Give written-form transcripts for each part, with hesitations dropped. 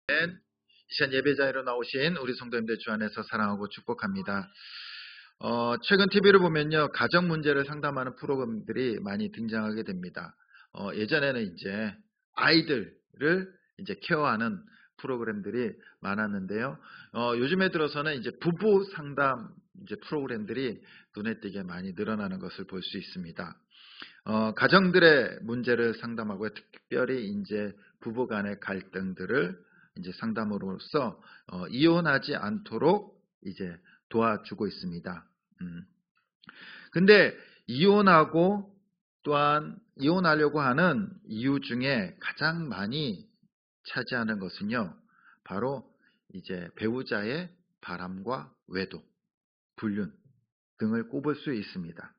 이 시간 예배자리로 나오신 우리 성도님들 주 안에서 사랑하고 축복합니다. 최근 TV를 보면요, 가정 문제를 상담하는 프로그램들이 많이 등장하게 됩니다. 예전에는 이제 아이들을 이제 케어하는 프로그램들이 많았는데요. 요즘에 들어서는 이제 부부 상담 이제 프로그램들이 눈에 띄게 많이 늘어나는 것을 볼 수 있습니다. 가정들의 문제를 상담하고 특별히 이제 부부 간의 갈등들을 이제 상담으로써 이혼하지 않도록 이제 도와주고 있습니다. 근데 이혼하고 또한 이혼하려고 하는 이유 중에 가장 많이 차지하는 것은요, 바로 이제 배우자의 바람과 외도, 불륜 등을 꼽을 수 있습니다.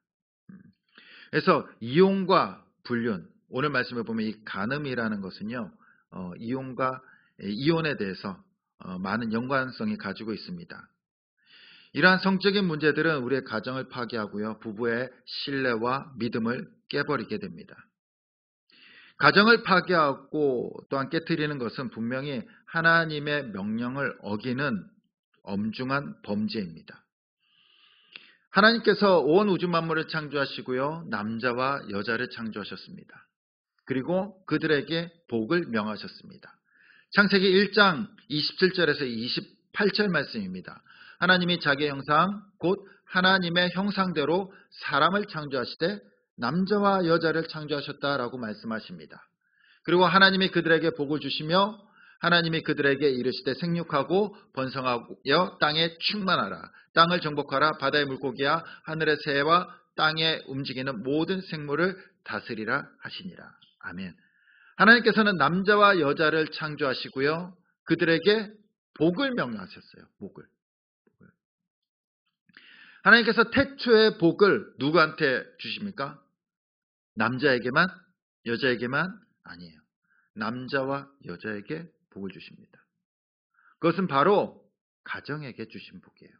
그래서 이혼과 불륜, 오늘 말씀을 보면 이 간음이라는 것은요, 이혼에 대해서 많은 연관성이 가지고 있습니다. 이러한 성적인 문제들은 우리의 가정을 파괴하고요, 부부의 신뢰와 믿음을 깨버리게 됩니다. 가정을 파괴하고 또한 깨트리는 것은 분명히 하나님의 명령을 어기는 엄중한 범죄입니다. 하나님께서 온 우주 만물을 창조하시고요, 남자와 여자를 창조하셨습니다. 그리고 그들에게 복을 명하셨습니다. 창세기 1장 27절에서 28절 말씀입니다. 하나님이 자기의 형상 곧 하나님의 형상대로 사람을 창조하시되 남자와 여자를 창조하셨다라고 말씀하십니다. 그리고 하나님이 그들에게 복을 주시며 하나님이 그들에게 이르시되 생육하고 번성하여 땅에 충만하라. 땅을 정복하라. 바다의 물고기와 하늘의 새와 땅에 움직이는 모든 생물을 다스리라 하시니라. 아멘. 하나님께서는 남자와 여자를 창조하시고요, 그들에게 복을 명령하셨어요. 복을. 하나님께서 태초의 복을 누구한테 주십니까? 남자에게만? 여자에게만? 아니에요. 남자와 여자에게 복을 주십니다. 그것은 바로 가정에게 주신 복이에요.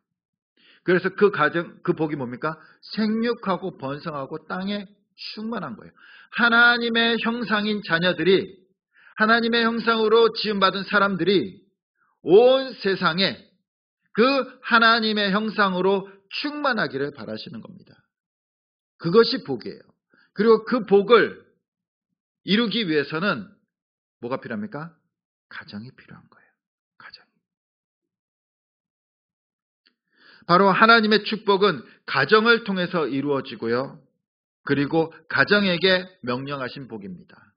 그래서 그 복이 뭡니까? 생육하고 번성하고 땅에 충만한 거예요. 하나님의 형상인 자녀들이, 하나님의 형상으로 지음받은 사람들이 온 세상에 그 하나님의 형상으로 충만하기를 바라시는 겁니다. 그것이 복이에요. 그리고 그 복을 이루기 위해서는 뭐가 필요합니까? 가정이 필요한 거예요. 가정이. 바로 하나님의 축복은 가정을 통해서 이루어지고요, 그리고 가정에게 명령하신 복입니다.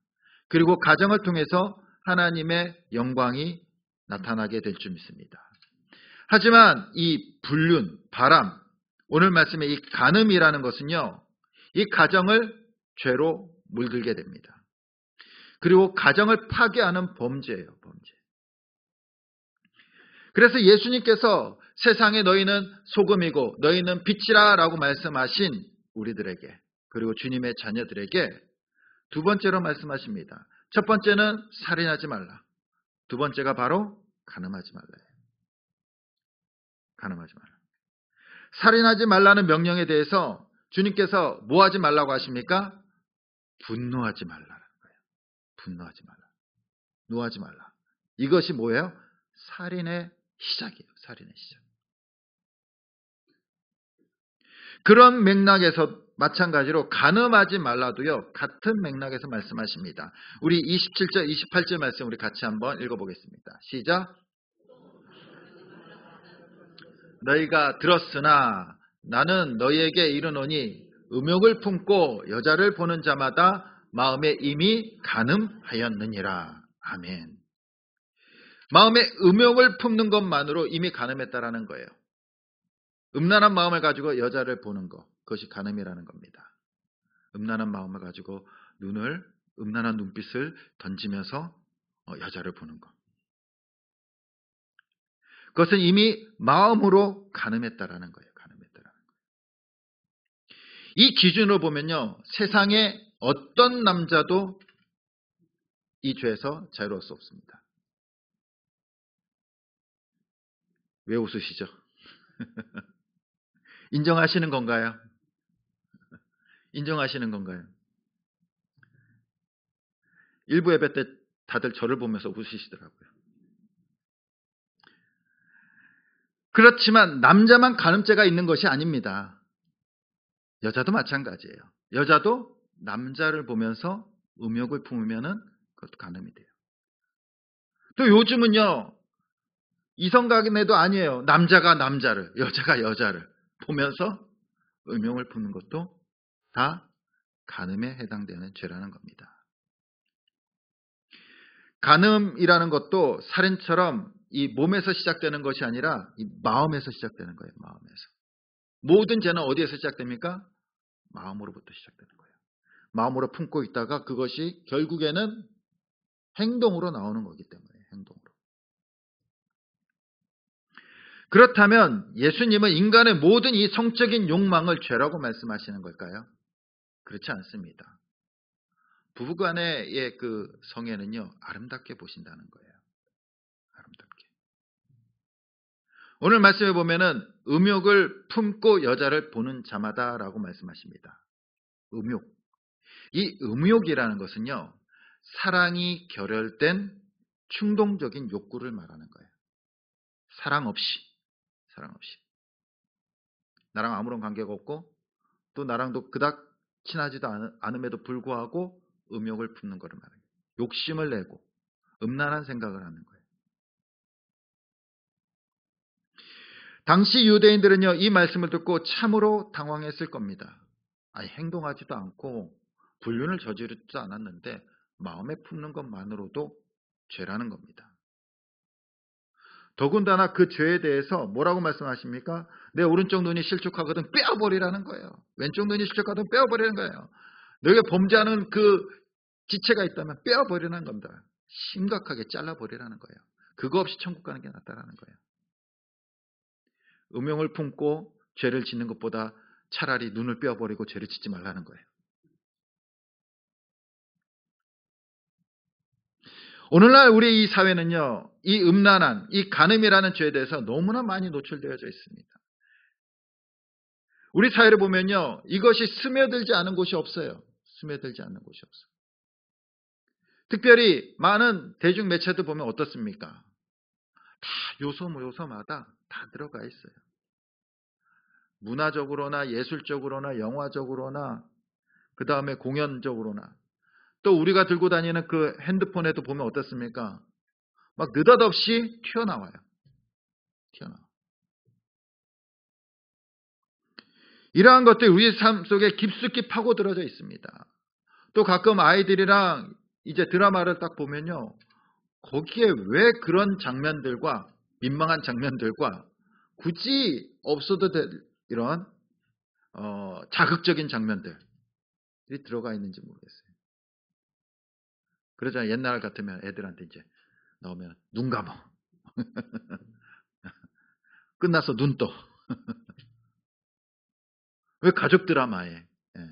그리고 가정을 통해서 하나님의 영광이 나타나게 될 줄 믿습니다. 하지만 이 불륜, 바람, 오늘 말씀의 이 간음이라는 것은요, 이 가정을 죄로 물들게 됩니다. 그리고 가정을 파괴하는 범죄예요, 범죄. 그래서 예수님께서 세상에 너희는 소금이고 너희는 빛이라 라고 말씀하신 우리들에게, 그리고 주님의 자녀들에게 두 번째로 말씀하십니다. 첫 번째는 살인하지 말라. 두 번째가 바로 간음하지 말라예요. 간음하지 말라. 살인하지 말라는 명령에 대해서 주님께서 뭐 하지 말라고 하십니까? 분노하지 말라는 거예요. 분노하지 말라. 노하지 말라. 이것이 뭐예요? 살인의 시작이에요. 살인의 시작. 그런 맥락에서 마찬가지로 간음하지 말라도요, 같은 맥락에서 말씀하십니다. 우리 27절, 28절 말씀 우리 같이 한번 읽어보겠습니다. 시작. 너희가 들었으나 나는 너희에게 이르노니 음욕을 품고 여자를 보는 자마다 마음에 이미 간음하였느니라. 아멘. 마음에 음욕을 품는 것만으로 이미 간음했다라는 거예요. 음란한 마음을 가지고 여자를 보는 것, 그것이 간음이라는 겁니다. 음란한 마음을 가지고 음란한 눈빛을 던지면서 여자를 보는 것. 그것은 이미 마음으로 간음했다라는 거예요. 간음했다라는 거예요. 이 기준으로 보면요, 세상에 어떤 남자도 이 죄에서 자유로울 수 없습니다. 왜 웃으시죠? 인정하시는 건가요? 인정하시는 건가요? 일부 예배 때 다들 저를 보면서 웃으시더라고요. 그렇지만 남자만 간음죄가 있는 것이 아닙니다. 여자도 마찬가지예요. 여자도 남자를 보면서 음욕을 품으면은 그것도 간음이 돼요. 또 요즘은요, 이성간에도 아니에요. 남자가 남자를, 여자가 여자를 보면서 음욕을 품는 것도 다 간음에 해당되는 죄라는 겁니다. 간음이라는 것도 살인처럼 이 몸에서 시작되는 것이 아니라 이 마음에서 시작되는 거예요. 마음에서. 모든 죄는 어디에서 시작됩니까? 마음으로부터 시작되는 거예요. 마음으로 품고 있다가 그것이 결국에는 행동으로 나오는 거기 때문에 행동으로. 그렇다면 예수님은 인간의 모든 이 성적인 욕망을 죄라고 말씀하시는 걸까요? 그렇지 않습니다. 부부간의 그 성애는요, 아름답게 보신다는 거예요. 아름답게. 오늘 말씀에 보면은 음욕을 품고 여자를 보는 자마다라고 말씀하십니다. 음욕. 이 음욕이라는 것은요, 사랑이 결혈된 충동적인 욕구를 말하는 거예요. 사랑 없이. 나랑 아무런 관계가 없고 또 나랑도 그닥 친하지도 않음에도 불구하고 음욕을 품는 것을 말해요. 욕심을 내고 음란한 생각을 하는 거예요. 당시 유대인들은요, 이 말씀을 듣고 참으로 당황했을 겁니다. 아니, 행동하지도 않고 불륜을 저지르지도 않았는데 마음에 품는 것만으로도 죄라는 겁니다. 더군다나 그 죄에 대해서 뭐라고 말씀하십니까? 내 오른쪽 눈이 실족하거든 빼어버리라는 거예요. 왼쪽 눈이 실족하거든 빼어버리는 거예요. 너희가 범죄하는 그 지체가 있다면 빼어버리라는 겁니다. 심각하게 잘라버리라는 거예요. 그거 없이 천국 가는 게 낫다라는 거예요. 음욕을 품고 죄를 짓는 것보다 차라리 눈을 빼어버리고 죄를 짓지 말라는 거예요. 오늘날 우리 이 사회는요, 이 음란한, 이 간음이라는 죄에 대해서 너무나 많이 노출되어져 있습니다. 우리 사회를 보면요, 이것이 스며들지 않은 곳이 없어요. 스며들지 않는 곳이 없어요. 특별히 많은 대중 매체들 보면 어떻습니까? 다 요소마다 다 들어가 있어요. 문화적으로나 예술적으로나 영화적으로나 그 다음에 공연적으로나 또 우리가 들고 다니는 그 핸드폰에도 보면 어떻습니까? 막 느닷없이 튀어나와요. 이러한 것들이 우리 삶 속에 깊숙이 파고들어져 있습니다. 또 가끔 아이들이랑 이제 드라마를 딱 보면요, 거기에 왜 그런 장면들과 민망한 장면들과 굳이 없어도 될 이런 자극적인 장면들이 들어가 있는지 모르겠어요. 그러잖아요. 옛날 같으면 애들한테 이제 나오면 눈 감어. 끝나서 눈 떠. 왜 가족 드라마에. 예.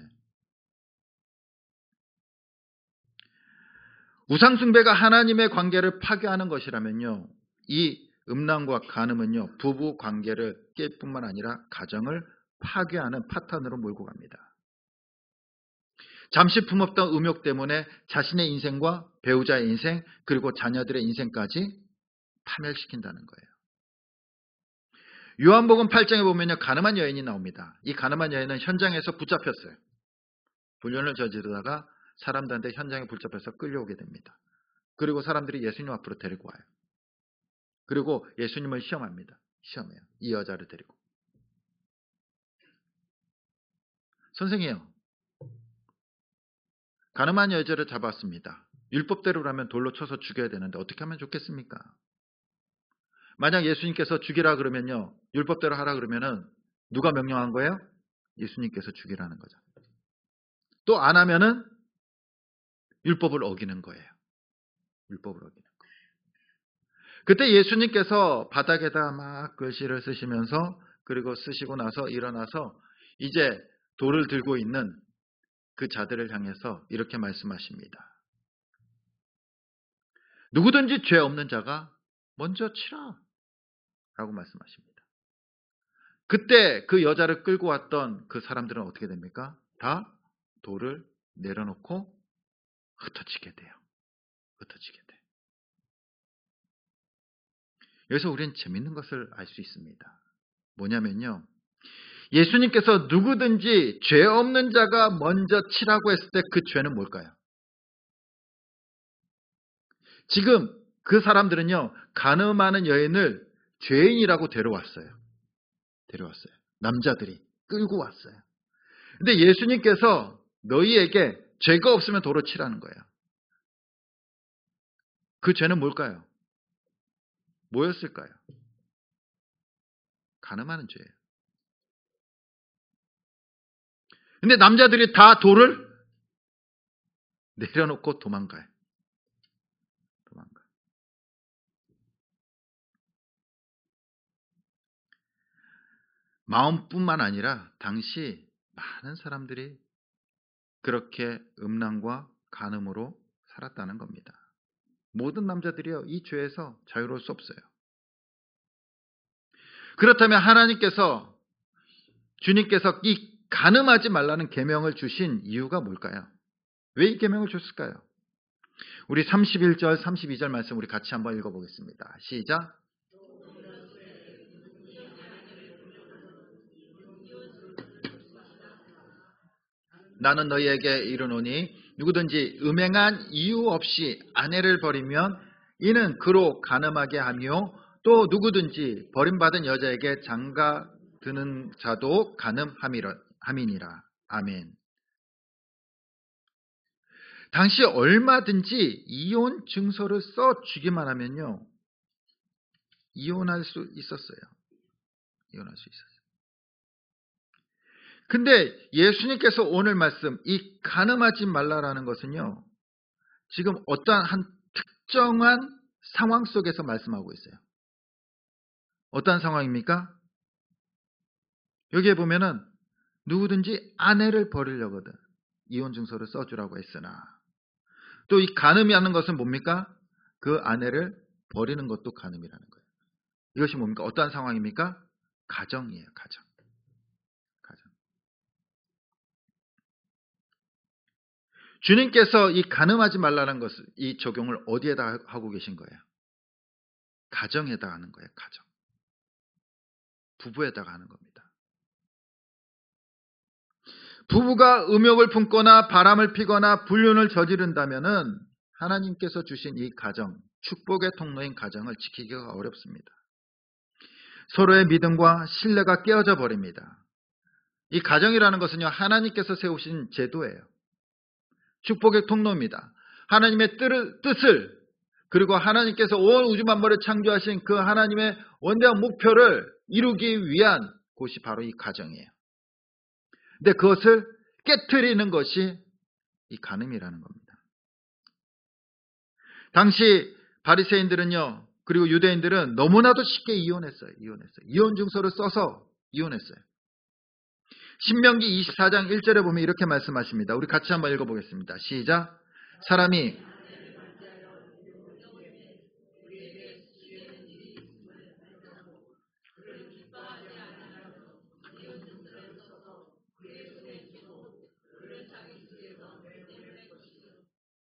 우상숭배가 하나님의 관계를 파괴하는 것이라면요, 이 음란과 간음은요, 부부 관계를 깰 뿐만 아니라 가정을 파괴하는 파탄으로 몰고 갑니다. 잠시 품었던 음욕 때문에 자신의 인생과 배우자의 인생 그리고 자녀들의 인생까지 파멸시킨다는 거예요. 요한복음 8장에 보면요, 가늠한 여인이 나옵니다. 이 가늠한 여인은 현장에서 붙잡혔어요. 불륜을 저지르다가 사람들한테 현장에 붙잡혀서 끌려오게 됩니다. 그리고 사람들이 예수님 앞으로 데리고 와요. 그리고 예수님을 시험합니다. 시험해요. 이 여자를 데리고. 선생이요, 가늠한 여자를 잡았습니다. 율법대로라면 돌로 쳐서 죽여야 되는데 어떻게 하면 좋겠습니까? 만약 예수님께서 죽이라 그러면요, 율법대로 하라 그러면은 누가 명령한 거예요? 예수님께서 죽이라는 거죠. 또 안 하면은 율법을 어기는 거예요. 율법을 어기는 거예요. 그때 예수님께서 바닥에다 막 글씨를 쓰시면서 그리고 쓰시고 나서 일어나서 이제 돌을 들고 있는 그 자들을 향해서 이렇게 말씀하십니다. 누구든지 죄 없는 자가 먼저 치라 라고 말씀하십니다. 그때 그 여자를 끌고 왔던 그 사람들은 어떻게 됩니까? 다 돌을 내려놓고 흩어지게 돼요. 흩어지게 돼. 여기서 우리는 재밌는 것을 알 수 있습니다. 뭐냐면요. 예수님께서 누구든지 죄 없는 자가 먼저 치라고 했을 때 그 죄는 뭘까요? 지금 그 사람들은요, 가늠하는 여인을 죄인이라고 데려왔어요. 남자들이 끌고 왔어요. 근데 예수님께서 너희에게 죄가 없으면 도로 치라는 거예요. 그 죄는 뭘까요? 뭐였을까요? 가늠하는 죄예요. 근데 남자들이 다 돌을 내려놓고 도망가요. 마음뿐만 아니라 당시 많은 사람들이 그렇게 음란과 간음으로 살았다는 겁니다. 모든 남자들이요, 이 죄에서 자유로울 수 없어요. 그렇다면 주님께서 이 간음하지 말라는 계명을 주신 이유가 뭘까요? 왜 이 계명을 줬을까요? 우리 31절, 32절 말씀 우리 같이 한번 읽어보겠습니다. 시작. 나는 너희에게 이르노니 누구든지 음행한 이유 없이 아내를 버리면 이는 그로 간음하게 하며 또 누구든지 버림받은 여자에게 장가 드는 자도 간음함이니라. 아멘. 당시 얼마든지 이혼 증서를 써 주기만 하면요, 이혼할 수 있었어요. 근데 예수님께서 오늘 말씀, 이 간음하지 말라라는 것은요, 지금 어떠한 한 특정한 상황 속에서 말씀하고 있어요. 어떠한 상황입니까? 여기에 보면은 누구든지 아내를 버리려거든 이혼 증서를 써주라고 했으나, 또 이 간음이라는 것은 뭡니까? 그 아내를 버리는 것도 간음이라는 거예요. 이것이 뭡니까? 어떠한 상황입니까? 가정이에요. 가정. 주님께서 이 간음하지 말라는 것을, 이 적용을 어디에다 하고 계신 거예요? 가정에다 하는 거예요. 가정. 부부에다가 하는 겁니다. 부부가 음욕을 품거나 바람을 피거나 불륜을 저지른다면은 하나님께서 주신 이 가정, 축복의 통로인 가정을 지키기가 어렵습니다. 서로의 믿음과 신뢰가 깨어져 버립니다. 이 가정이라는 것은요, 하나님께서 세우신 제도예요. 축복의 통로입니다. 하나님의 뜻을, 그리고 하나님께서 온 우주 만물을 창조하신 그 하나님의 원대한 목표를 이루기 위한 곳이 바로 이 가정이에요. 근데 그것을 깨트리는 것이 이 간음이라는 겁니다. 당시 바리새인들은요, 그리고 유대인들은 너무나도 쉽게 이혼했어요. 이혼 증서를 써서 이혼했어요. 신명기 24장 1절에 보면 이렇게 말씀하십니다. 우리 같이 한번 읽어보겠습니다. 시작. 사람이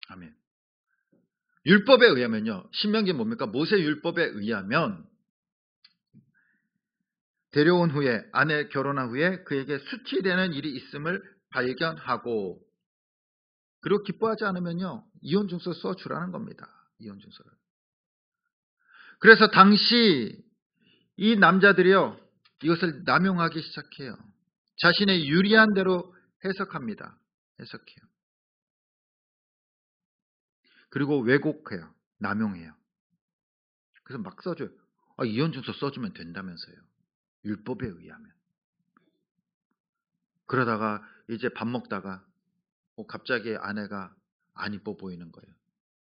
아멘. 율법에 의하면요, 신명기 뭡니까? 모세 율법에 의하면 데려온 후에, 아내 결혼한 후에 그에게 수치되는 일이 있음을 발견하고, 그리고 기뻐하지 않으면요, 이혼 증서 써주라는 겁니다. 이혼 증서를. 그래서 당시 이 남자들이요, 이것을 남용하기 시작해요. 자신의 유리한 대로 해석합니다. 해석해요. 그리고 왜곡해요. 남용해요. 그래서 막 써줘요. 이혼 증서 써주면 된다면서요. 율법에 의하면. 그러다가 이제 밥 먹다가 갑자기 아내가 안 이뻐 보이는 거예요.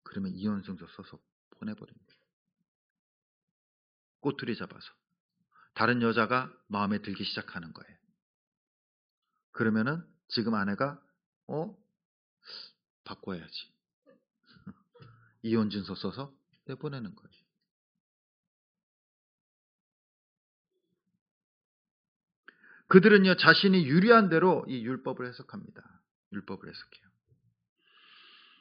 그러면 이혼 증서 써서 보내버립니다. 꼬투리 잡아서. 다른 여자가 마음에 들기 시작하는 거예요. 그러면은 지금 아내가 바꿔야지. 이혼 증서 써서 내보내는 거예요. 그들은요, 자신이 유리한 대로 이 율법을 해석합니다. 율법을 해석해요.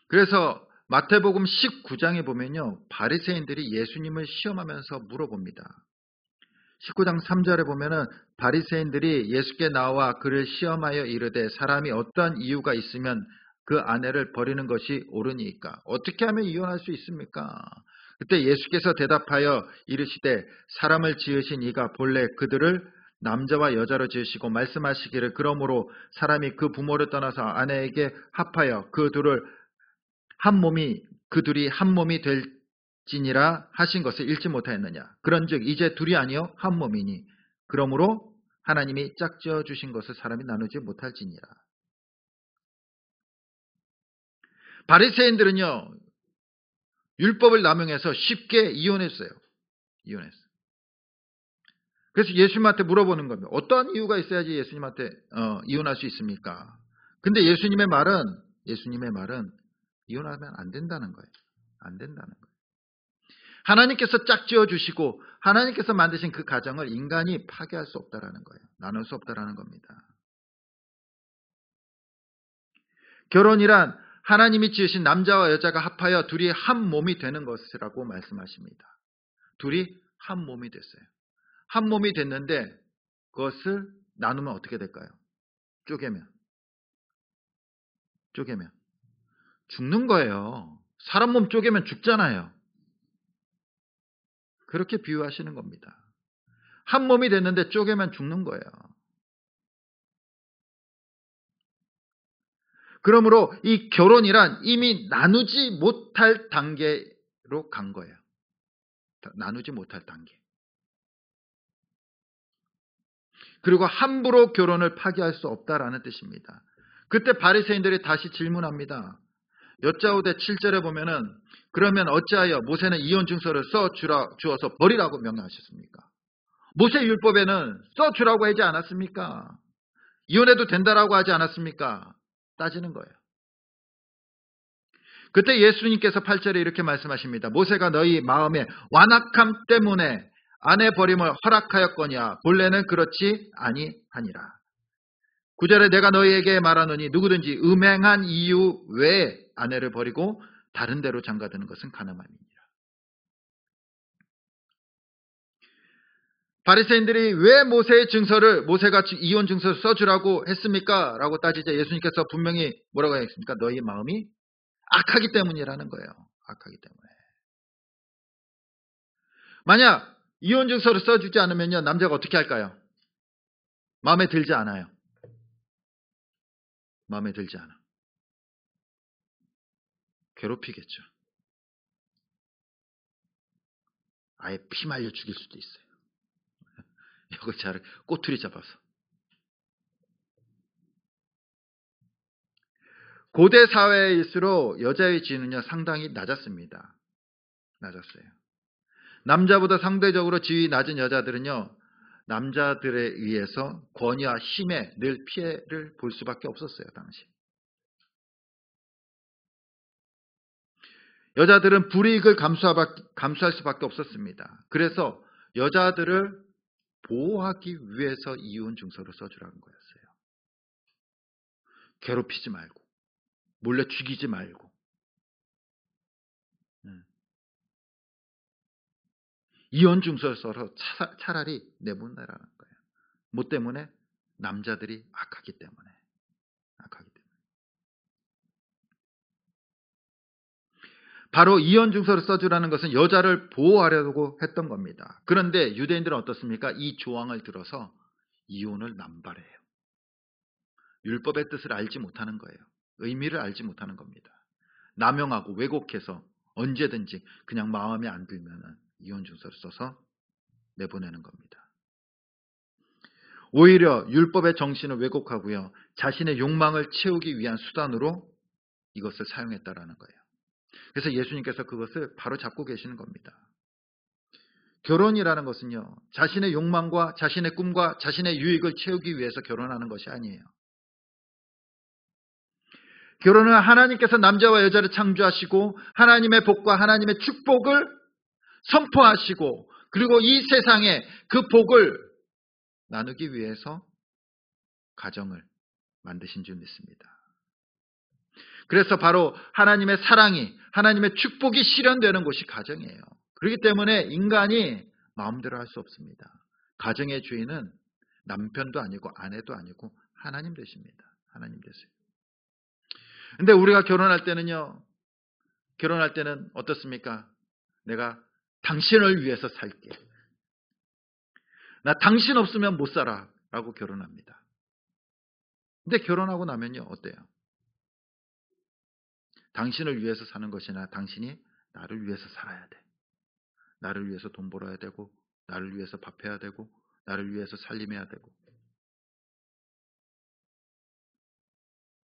그래서 마태복음 19장에 보면요, 바리새인들이 예수님을 시험하면서 물어봅니다. 19장 3절에 보면은 바리새인들이 예수께 나와 그를 시험하여 이르되 사람이 어떠한 이유가 있으면 그 아내를 버리는 것이 옳으니까 어떻게 하면 이혼할 수 있습니까? 그때 예수께서 대답하여 이르시되 사람을 지으신 이가 본래 그들을 남자와 여자로 지으시고 말씀하시기를 그러므로 사람이 그 부모를 떠나서 아내에게 합하여 그 둘이 한 몸이 될지니라 하신 것을 읽지 못하였느냐. 그런즉 이제 둘이 아니요 한 몸이니 그러므로 하나님이 짝지어 주신 것을 사람이 나누지 못할지니라. 바리새인들은요 율법을 남용해서 쉽게 이혼했어요. 그래서 예수님한테 물어보는 겁니다. 어떠한 이유가 있어야지 예수님한테 이혼할 수 있습니까? 근데 예수님의 말은 이혼하면 안 된다는 거예요. 안 된다는 거예요. 하나님께서 짝지어 주시고 하나님께서 만드신 그 가정을 인간이 파괴할 수 없다라는 거예요. 나눌 수 없다라는 겁니다. 결혼이란 하나님이 지으신 남자와 여자가 합하여 둘이 한 몸이 되는 것이라고 말씀하십니다. 둘이 한 몸이 됐어요. 한 몸이 됐는데 그것을 나누면 어떻게 될까요? 쪼개면 죽는 거예요. 사람 몸 쪼개면 죽잖아요. 그렇게 비유하시는 겁니다. 한 몸이 됐는데 쪼개면 죽는 거예요. 그러므로 이 결혼이란 이미 나누지 못할 단계로 간 거예요. 나누지 못할 단계. 그리고 함부로 결혼을 파기할 수 없다라는 뜻입니다. 그때 바리새인들이 다시 질문합니다. 여짜오대 7절에 보면은 그러면 어찌하여 모세는 이혼 증서를 주어서 버리라고 명령하셨습니까? 모세 율법에는 써주라고 하지 않았습니까? 이혼해도 된다라고 하지 않았습니까? 따지는 거예요. 그때 예수님께서 8절에 이렇게 말씀하십니다. 모세가 너희 마음의 완악함 때문에 아내 버림을 허락하였거냐 본래는 그렇지 아니하니라. 9절에 내가 너희에게 말하노니 누구든지 음행한 이유 외에 아내를 버리고 다른 데로 장가드는 것은 가늠함이니라. 바리새인들이 왜 모세가 이혼 증서를 써주라고 했습니까? 라고 따지자 예수님께서 분명히 뭐라고 했습니까? 너희 마음이 악하기 때문이라는 거예요. 악하기 때문에. 만약 이혼 증서를 써주지 않으면요 남자가 어떻게 할까요? 마음에 들지 않아요. 마음에 들지 않아. 괴롭히겠죠. 아예 피 말려 죽일 수도 있어요. 여기 잘 꼬투리 잡아서. 고대 사회일수록 여자의 지위는요 상당히 낮았습니다. 낮았어요. 남자보다 상대적으로 지위 낮은 여자들은요 남자들에 의해서 권위와 힘에 늘 피해를 볼 수밖에 없었어요. 당시. 여자들은 불이익을 감수할 수밖에 없었습니다. 그래서 여자들을 보호하기 위해서 이혼 증서를 써주라는 거였어요. 괴롭히지 말고 몰래 죽이지 말고 이혼 증서를 써서 차라리 내보내라는 거예요. 뭐 때문에? 남자들이 악하기 때문에. 바로 이혼 증서를 써주라는 것은 여자를 보호하려고 했던 겁니다. 그런데 유대인들은 어떻습니까? 이 조항을 들어서 이혼을 남발해요. 율법의 뜻을 알지 못하는 거예요. 의미를 알지 못하는 겁니다. 남용하고 왜곡해서 언제든지 그냥 마음에 안 들면 이혼 증서를 써서 내보내는 겁니다. 오히려 율법의 정신을 왜곡하고요. 자신의 욕망을 채우기 위한 수단으로 이것을 사용했다라는 거예요. 그래서 예수님께서 그것을 바로 잡고 계시는 겁니다. 결혼이라는 것은요. 자신의 욕망과 자신의 꿈과 자신의 유익을 채우기 위해서 결혼하는 것이 아니에요. 결혼은 하나님께서 남자와 여자를 창조하시고 하나님의 복과 하나님의 축복을 선포하시고 그리고 이 세상에 그 복을 나누기 위해서 가정을 만드신 줄 믿습니다. 그래서 바로 하나님의 사랑이, 하나님의 축복이 실현되는 곳이 가정이에요. 그렇기 때문에 인간이 마음대로 할 수 없습니다. 가정의 주인은 남편도 아니고 아내도 아니고 하나님 되십니다. 하나님 되세요. 근데 우리가 결혼할 때는요, 결혼할 때는 어떻습니까? 내가 당신을 위해서 살게. 나 당신 없으면 못 살아. 라고 결혼합니다. 근데 결혼하고 나면요, 어때요? 당신을 위해서 사는 것이나 당신이 나를 위해서 살아야 돼. 나를 위해서 돈 벌어야 되고, 나를 위해서 밥해야 되고, 나를 위해서 살림해야 되고,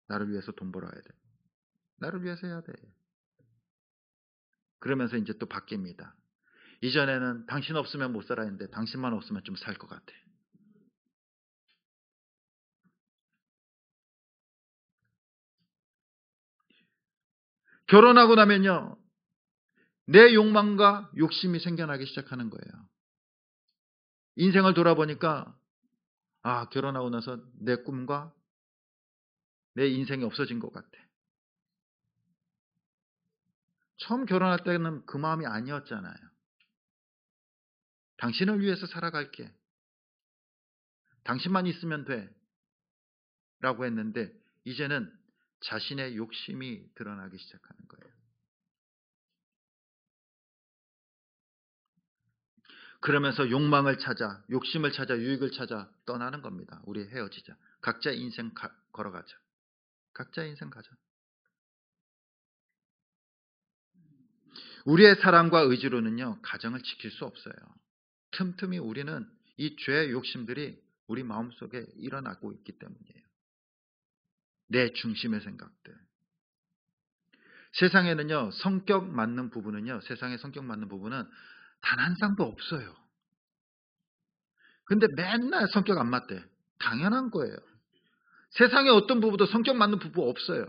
나를 위해서 돈 벌어야 돼. 나를 위해서 해야 돼. 그러면서 이제 또 바뀝니다. 이전에는 당신 없으면 못 살아 했는데 당신만 없으면 좀 살 것 같아. 결혼하고 나면요, 내 욕망과 욕심이 생겨나기 시작하는 거예요. 인생을 돌아보니까 결혼하고 나서 내 꿈과 내 인생이 없어진 것 같아. 처음 결혼할 때는 그 마음이 아니었잖아요. 당신을 위해서 살아갈게. 당신만 있으면 돼. 라고 했는데 이제는 자신의 욕심이 드러나기 시작하는 거예요. 그러면서 욕망을 찾아, 욕심을 찾아, 유익을 찾아 떠나는 겁니다. 우리 헤어지자. 각자 인생 걸어가자. 각자 인생 가자. 우리의 사랑과 의지로는요, 가정을 지킬 수 없어요. 틈틈이 우리는 이 죄의 욕심들이 우리 마음속에 일어나고 있기 때문이에요. 내 중심의 생각들. 세상에는요, 성격 맞는 부부는요, 세상에 성격 맞는 부부는 단 한 쌍도 없어요. 근데 맨날 성격 안 맞대. 당연한 거예요. 세상에 어떤 부부도 성격 맞는 부부 없어요.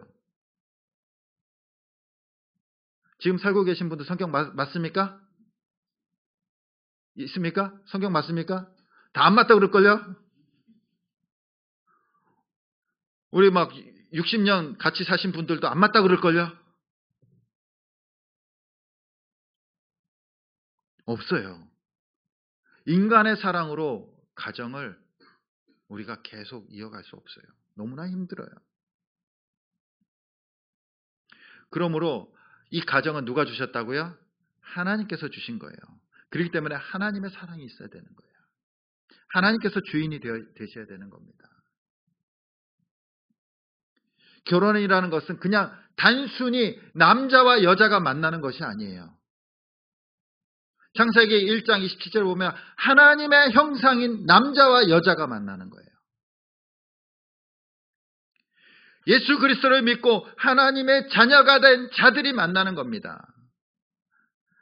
지금 살고 계신 분들 성격 맞습니까? 있습니까? 성격 맞습니까? 다 안 맞다 그럴걸요? 우리 막 60년 같이 사신 분들도 안 맞다 그럴걸요? 없어요. 인간의 사랑으로 가정을 우리가 계속 이어갈 수 없어요. 너무나 힘들어요. 그러므로 이 가정은 누가 주셨다고요? 하나님께서 주신 거예요. 그렇기 때문에 하나님의 사랑이 있어야 되는 거예요. 하나님께서 주인이 되셔야 되는 겁니다. 결혼이라는 것은 그냥 단순히 남자와 여자가 만나는 것이 아니에요. 창세기 1장 27절 보면 하나님의 형상인 남자와 여자가 만나는 거예요. 예수 그리스도를 믿고 하나님의 자녀가 된 자들이 만나는 겁니다.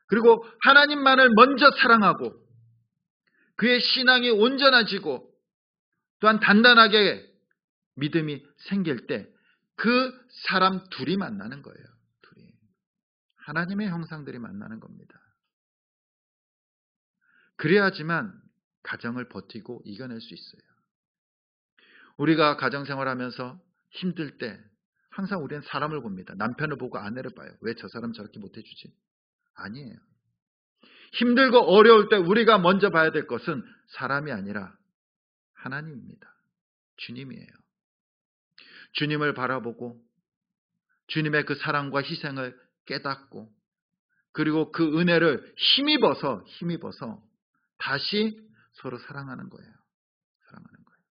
그리고 하나님만을 먼저 사랑하고 그의 신앙이 온전해지고 또한 단단하게 믿음이 생길 때 그 사람 둘이 만나는 거예요. 둘이. 하나님의 형상들이 만나는 겁니다. 그래야지만 가정을 버티고 이겨낼 수 있어요. 우리가 가정생활하면서 힘들 때 항상 우리는 사람을 봅니다. 남편을 보고 아내를 봐요. 왜 저 사람 저렇게 못해주지? 아니에요. 힘들고 어려울 때 우리가 먼저 봐야 될 것은 사람이 아니라 하나님입니다. 주님이에요. 주님을 바라보고 주님의 그 사랑과 희생을 깨닫고 그리고 그 은혜를 힘입어서 다시 서로 사랑하는 거예요. 사랑하는 거예요.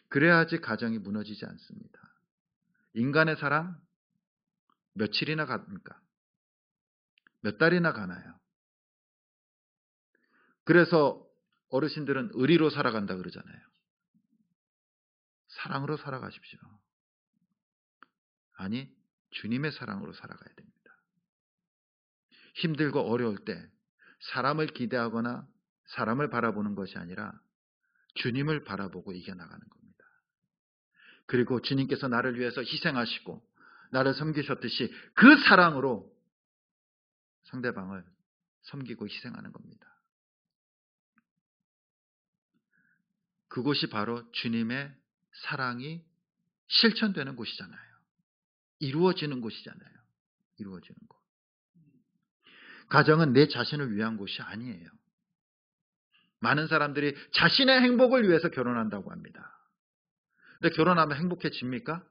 그래야지 가정이 무너지지 않습니다. 인간의 사랑 며칠이나 갑니까? 몇 달이나 가나요? 그래서 어르신들은 의리로 살아간다 그러잖아요. 사랑으로 살아가십시오. 아니, 주님의 사랑으로 살아가야 됩니다. 힘들고 어려울 때 사람을 기대하거나 사람을 바라보는 것이 아니라 주님을 바라보고 이겨나가는 겁니다. 그리고 주님께서 나를 위해서 희생하시고 나를 섬기셨듯이 그 사랑으로 상대방을 섬기고 희생하는 겁니다. 그곳이 바로 주님의 사랑이 실천되는 곳이잖아요. 이루어지는 곳이잖아요. 이루어지는 곳. 가정은 내 자신을 위한 곳이 아니에요. 많은 사람들이 자신의 행복을 위해서 결혼한다고 합니다. 근데 결혼하면 행복해집니까?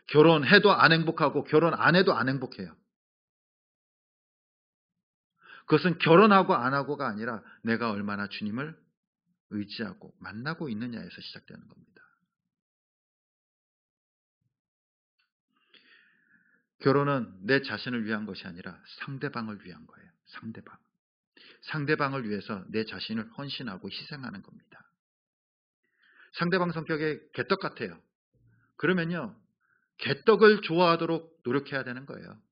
결혼해도 안 행복하고 결혼 안 해도 안 행복해요. 그것은 결혼하고 안 하고가 아니라 내가 얼마나 주님을 의지하고 만나고 있느냐에서 시작되는 겁니다. 결혼은 내 자신을 위한 것이 아니라 상대방을 위한 거예요. 상대방. 상대방을 위해서 내 자신을 헌신하고 희생하는 겁니다. 상대방 성격에 개떡 같아요. 그러면요, 개떡을 좋아하도록 노력해야 되는 거예요.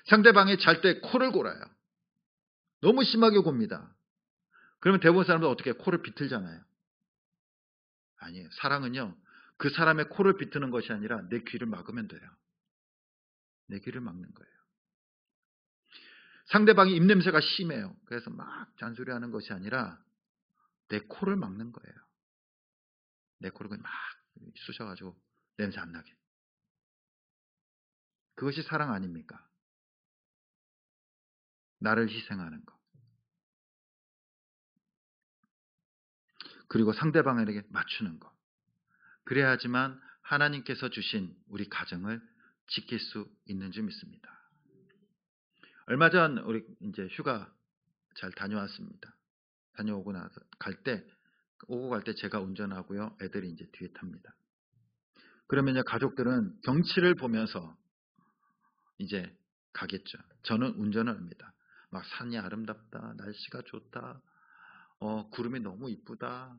상대방이 잘 때 코를 골아요. 너무 심하게 곱니다. 그러면 대부분 사람들 어떻게 코를 비틀잖아요. 아니에요. 사랑은요, 그 사람의 코를 비트는 것이 아니라 내 귀를 막으면 돼요. 내 귀를 막는 거예요. 상대방이 입냄새가 심해요. 그래서 막 잔소리하는 것이 아니라 내 코를 막는 거예요. 내 코를 막 쑤셔가지고 냄새 안 나게. 그것이 사랑 아닙니까? 나를 희생하는 것. 그리고 상대방에게 맞추는 것. 그래야지만 하나님께서 주신 우리 가정을 지킬 수 있는 줄 믿습니다. 얼마 전 우리 이제 휴가 잘 다녀왔습니다. 다녀오고 나서 오고 갈 때 제가 운전하고요. 애들이 이제 뒤에 탑니다. 그러면 이제 가족들은 경치를 보면서 이제 가겠죠. 저는 운전을 합니다. 막 산이 아름답다, 날씨가 좋다, 구름이 너무 이쁘다,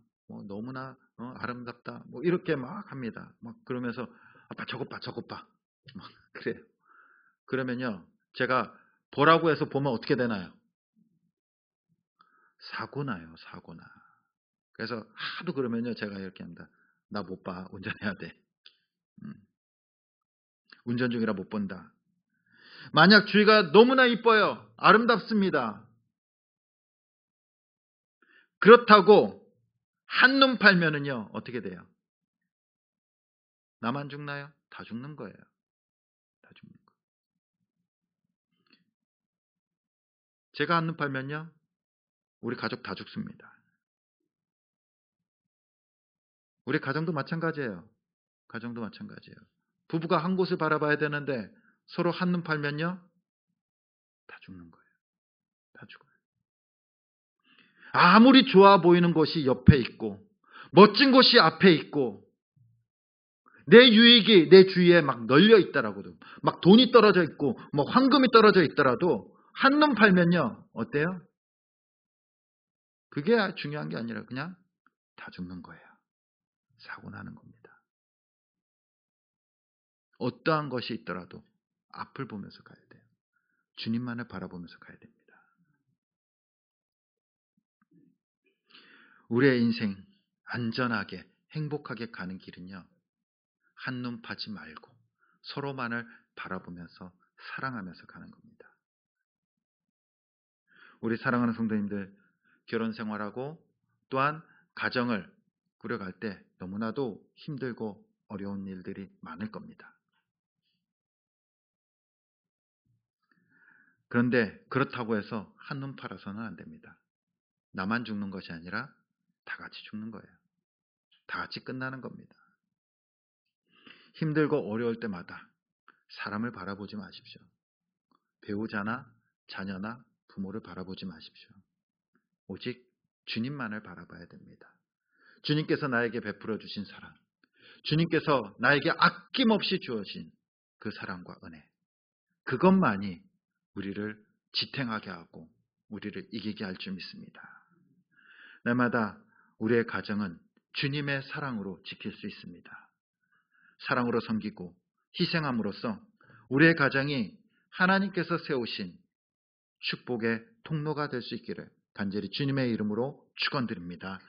너무나 아름답다, 뭐 이렇게 막 합니다. 막 그러면서 아빠 저것 봐, 저것 봐, 막 그래요. 그러면요, 제가 보라고 해서 보면 어떻게 되나요? 사고 나요, 사고 나. 그래서 하도 그러면요, 제가 이렇게 합니다. 나 못 봐, 운전해야 돼. 운전 중이라 못 본다. 만약 주위가 너무나 이뻐요, 아름답습니다. 그렇다고 한눈 팔면은요, 어떻게 돼요? 나만 죽나요? 다 죽는 거예요. 다 죽는 거. 제가 한눈 팔면요, 우리 가족 다 죽습니다. 우리 가정도 마찬가지예요. 가정도 마찬가지예요. 부부가 한 곳을 바라봐야 되는데 서로 한눈 팔면요, 다 죽는 거예요. 다 죽어요. 아무리 좋아 보이는 곳이 옆에 있고 멋진 곳이 앞에 있고 내 유익이 내 주위에 막 널려 있다라고도, 막 돈이 떨어져 있고 뭐 황금이 떨어져 있더라도 한눈 팔면요, 어때요? 그게 중요한 게 아니라 그냥 다 죽는 거예요. 사고 나는 겁니다. 어떠한 것이 있더라도 앞을 보면서 가야 돼요. 주님만을 바라보면서 가야 됩니다. 우리의 인생 안전하게 행복하게 가는 길은요, 한눈 파지 말고 서로만을 바라보면서 사랑하면서 가는 겁니다. 우리 사랑하는 성도님들, 결혼 생활하고 또한 가정을 꾸려갈 때 너무나도 힘들고 어려운 일들이 많을 겁니다. 그런데 그렇다고 해서 한눈 팔아서는 안 됩니다. 나만 죽는 것이 아니라 다 같이 죽는 거예요. 다 같이 끝나는 겁니다. 힘들고 어려울 때마다 사람을 바라보지 마십시오. 배우자나 자녀나 부모를 바라보지 마십시오. 오직 주님만을 바라봐야 됩니다. 주님께서 나에게 베풀어 주신 사랑, 주님께서 나에게 아낌없이 주어진 그 사랑과 은혜, 그것만이 우리를 지탱하게 하고 우리를 이기게 할 줄 믿습니다. 날마다 우리의 가정은 주님의 사랑으로 지킬 수 있습니다. 사랑으로 섬기고 희생함으로써 우리의 가정이 하나님께서 세우신 축복의 통로가 될 수 있기를 간절히 주님의 이름으로 축원드립니다.